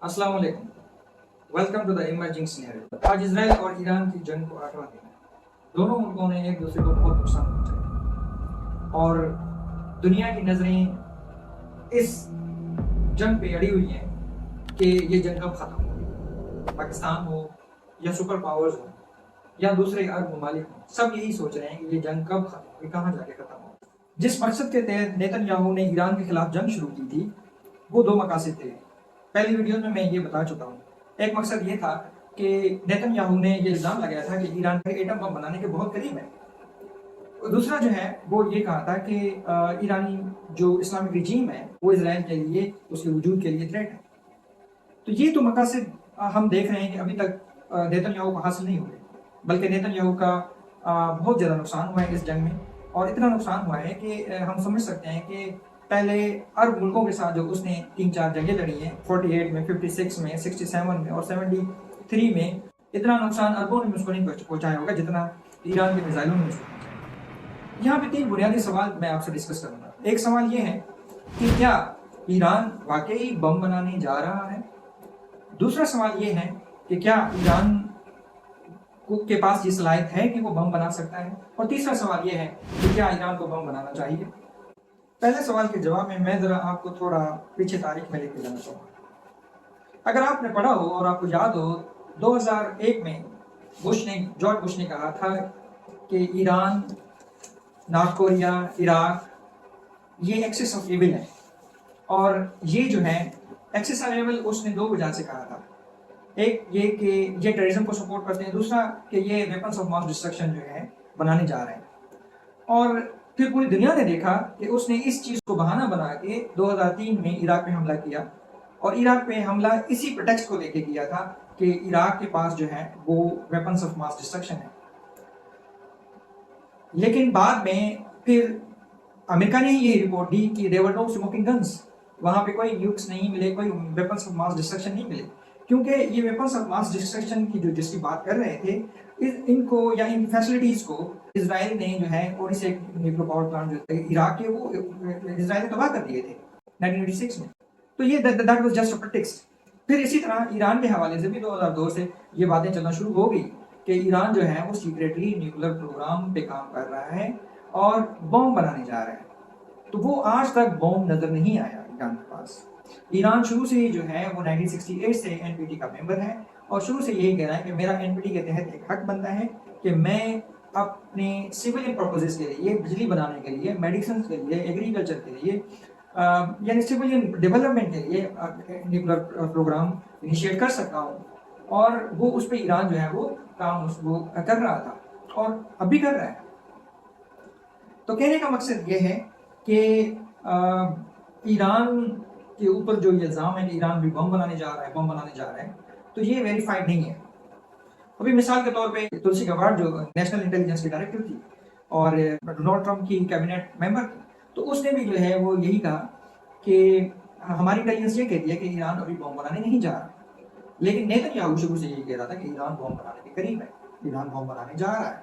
अस्सलाम वालेकुम, welcome to the emerging scenario. आज इसराइल और ईरान की जंग को 8वां दिन है। दोनों मुल्कों ने एक दूसरे को बहुत नुकसान पहुंचाया और दुनिया की नजरें इस जंग पे अड़ी हुई हैं कि ये जंग कब खत्म होगी। पाकिस्तान हो या सुपर पावर्स हो या दूसरे अरब ममालिक हो, सब यही सोच रहे हैं कि ये जंग कब खत्म होगी, कहाँ जाके खत्म होगी। जिस मकसद के तहत नेतन्याहू ने ईरान के खिलाफ जंग शुरू की थी, वो दो मकासद थे। पहली वीडियो में मैं ये बता चुका हूँ। एक मकसद ये था कि नेतन्याहू ने ये इल्ज़ाम लगाया था कि ईरान के एटम बम बनाने के बहुत करीब है। और दूसरा जो है वो ये कहा था कि ईरानी जो इस्लामिक रिजीम है वो इसराइल के लिए, उसके वजूद के लिए थ्रेट है। तो ये तो मकासद हम देख रहे हैं कि अभी तक नेतन्याहू को हासिल नहीं हुए, बल्कि नेतन्याहू का बहुत ज़्यादा नुकसान हुआ है इस जंग में। और इतना नुकसान हुआ है कि हम समझ सकते हैं कि पहले अरब मुल्कों के साथ जो उसने 3-4 जंगें लड़ी हैं, 48 में, 56 में, 67 में और 73 में, इतना नुकसान अरबों ने उसको नहीं पहुंचाया होगा जितना ईरान के मिसाइलों ने उसको पहुंचाया। यहाँ पे 3 बुनियादी सवाल मैं आपसे डिस्कस करूंगा। एक सवाल ये है कि क्या ईरान वाकई बम बनाने जा रहा है। दूसरा सवाल ये है कि क्या ईरान के पास ये सलाहियत है कि वो बम बना सकता है। और तीसरा सवाल ये है कि क्या ईरान को बम बनाना चाहिए। पहले सवाल के जवाब में मैं ज़रा आपको थोड़ा पीछे तारीख में लेके जाना चाहूँगा। अगर आपने पढ़ा हो और आपको याद हो, 2001 में जॉर्ज बुश ने कहा था कि ईरान, नॉर्थ कोरिया, इराक, ये एक्सेस ऑफ एविल है। और ये जो है एक्सेस ऑफ एविल उसने 2 वजह से कहा था। एक ये कि ये टेररिज्म को सपोर्ट करते हैं, दूसरा कि ये वेपन्स ऑफ मास डिस्ट्रक्शन जो है बनाने जा रहे हैं। और फिर पूरी दुनिया ने देखा कि उसने इस चीज़ को बहाना बना के 2003 में इराक पे हमला किया। और इराक पे हमला इसी प्रेटेक्स्ट को लेके किया था कि इराक के पास जो है वो वेपन्स ऑफ मास डिस्ट्रक्शन है। लेकिन बाद में फिर अमेरिका ने ही ये रिपोर्ट दी कि there were no smoking guns, वहाँ पे कोई न्यूक्स नहीं मिले, कोई वेपन्स ऑफ मास डिस्ट्रक्शन नहीं मिले। क्योंकि ये वेपन्स ऑफ मास डिस्ट्रक्शन की जिसकी बात कर रहे थे, इनको या इन फैसिलिटीज़ को इजराइल ने जो है, और इसे न्यूक्लियर पावर प्लांट जो थे इराक के, वो इजराइल ने तबाह कर दिए थे 1986 में। तो ये दैट वाज जस्ट अ प्रेटेक्स्ट। फिर इसी तरह ईरान के हवाले से भी 2002 से ये बातें चलना शुरू हो गई कि ईरान जो है वो सीक्रेटली न्यूक्लियर प्रोग्राम पे काम कर रहा है और बम बनाने जा रहा है। तो वो आज तक बम नजर नहीं आया ईरान के पास। ईरान शुरू से ही जो है वो 1968 से एनपीटी का मेंबर है और शुरू से यही कह रहा है कि मेरा एनपीटी के तहत एक हक बनता है कि मैं अपने सिविलियन पर्पसेस के लिए, बिजली बनाने के लिए, मेडिसिन के लिए, एग्रीकल्चर के लिए, यानी सिविलियन डेवलपमेंट के लिए न्यूक्लियर प्रोग्राम इनिशिएट कर सकता हूँ। और वो उस पर ईरान जो है वो काम वो कर रहा था और अभी कर रहा है। तो कहने का मकसद ये है कि ईरान के ऊपर जो ये इल्ज़ाम है कि ईरान भी बम बनाने जा रहा है, तो ये वेरीफाइड नहीं है। अभी मिसाल के तौर पे तुलसी गबार्ड जो नेशनल इंटेलिजेंस की डायरेक्टर थी और डोनाल्ड ट्रंप की कैबिनेट मेंबर थी, तो उसने भी जो है वो यही कहा कि हमारी इंटेलिजेंस ये कहती है कि ईरान अभी बम बनाने नहीं जा रहा। लेकिन नेतन्याहू शुरू से यही कह रहा था कि ईरान बम बनाने के करीब है, ईरान बम बनाने जा रहा है।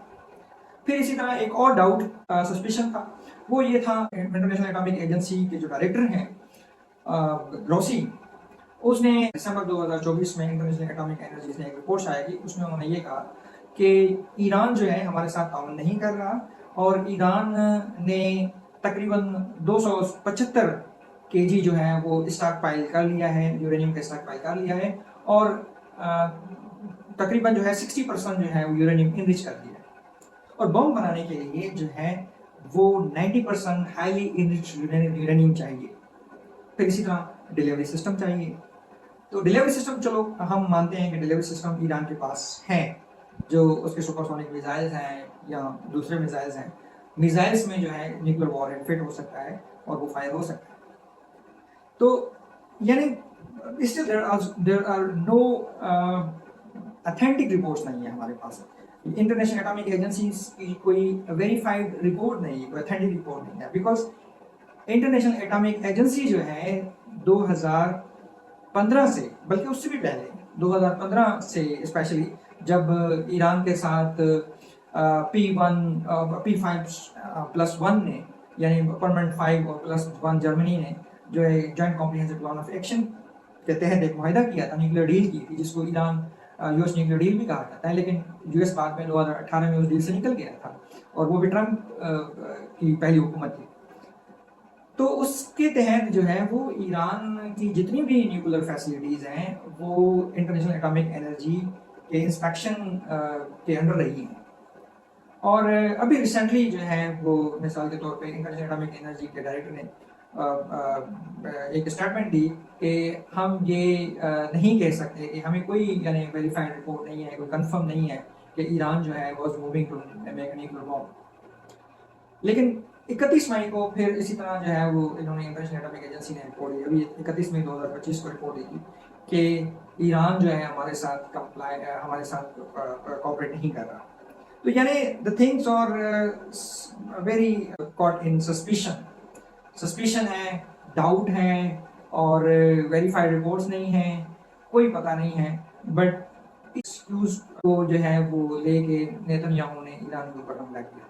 फिर इसी तरह एक और डाउट, सस्पिशन था, वो ये था इंटरनेशनल एटॉमिक एजेंसी के जो डायरेक्टर हैं ग्रोसी, उसने दिसंबर 2024 में इंटरनेशनल एटॉमिक एनर्जी ने एक रिपोर्ट शाया की। उसमें उन्होंने ये कहा कि ईरान जो है हमारे साथ ताउन नहीं कर रहा और ईरान ने तकरीबन 275 केजी जो है वो स्टॉक पाइल कर लिया है, यूरेनियम का स्टॉक पाइल कर लिया है और तकरीबन जो है 60% जो है वो यूरेनियम इनरिच कर दिया है। और बम बनाने के लिए जो है वो 90% हाईली इनरिच यूरेनियम चाहिए। फिर इसी तरह डिलीवरी सिस्टम चाहिए। तो डिलीवरी सिस्टम, चलो हम मानते हैं कि डिलीवरी सिस्टम ईरान के पास है, जो उसके सुपरसोनिक मिसाइल्स हैं या दूसरे मिसाइल्स हैं। मिसाइल्स में जो है न्यूक्लियर वॉरहेड फिट हो सकता है और वो फायर हो सकता है। तो यानी still there are no authentic reports नहीं है हमारे पास। इंटरनेशनल एटॉमिक एजेंसी की कोई वेरीफाइड रिपोर्ट नहीं है, कोई ऑथेंटिक रिपोर्ट नहीं है। बिकॉज इंटरनेशनल एटॉमिक एजेंसी जो है 2015 से, बल्कि उससे भी पहले 2015 से स्पेशली, जब ईरान के साथ P5+1 ने, यानी परमानेंट 5 और +1 जर्मनी ने जो है joint comprehensive plan of action کے تحت ایک معاہدہ کیا تھا، نیوکلیر ڈیل کی تھی، جس کو ایران US نیوکلیر ڈیل بھی کہا جاتا ہے، لیکن US بعد میں 2018 میں اس ڈیل سے نکل گیا تھا، اور وہ بھی ٹرمپ کی پہلی حکومت تھی. تو اس کے تحت جو ہے وہ ایران کی جتنی بھی نیوکلیر فیسلٹیز ہیں وہ انٹرنیشنل اٹامک انرجی کے انسپیکشن کے انڈر رہی ہیں. اور ابھی ریسنٹلی جو ہے وہ مثال کے طور پہ انٹرنیشنل اٹامک انرجی کے ڈائریکٹر نے ایک اسٹیٹمنٹ دی کہ ہم یہ نہیں کہہ سکتے کہ ہمیں کوئی یعنی ویریفائڈ رپورٹ نہیں ہے، کوئی کنفرم نہیں ہے کہ ایران جو ہے was moving to make nuclear bomb. لیکن 31 مئی کو پھر اسی طرح جو ہے وہ انہوں نے انٹرنیشنل اٹامک ایجنسی نے رپورٹ دی، ابھی 31 مئی 2025 کو رپورٹ دی تھی کہ ایران جو ہے ہمارے ساتھ کوآپریٹ نہیں کر رہا. تو یعنی the things are very caught in suspicion ہے، ڈاؤٹ ہے، اور ویریفائڈ رپورٹس نہیں ہیں، کوئی پتہ نہیں ہے. بٹ ایکسکیوز کو جو ہے وہ لے کے نیتن یاہو نے ایران کے اوپر حملہ کیا.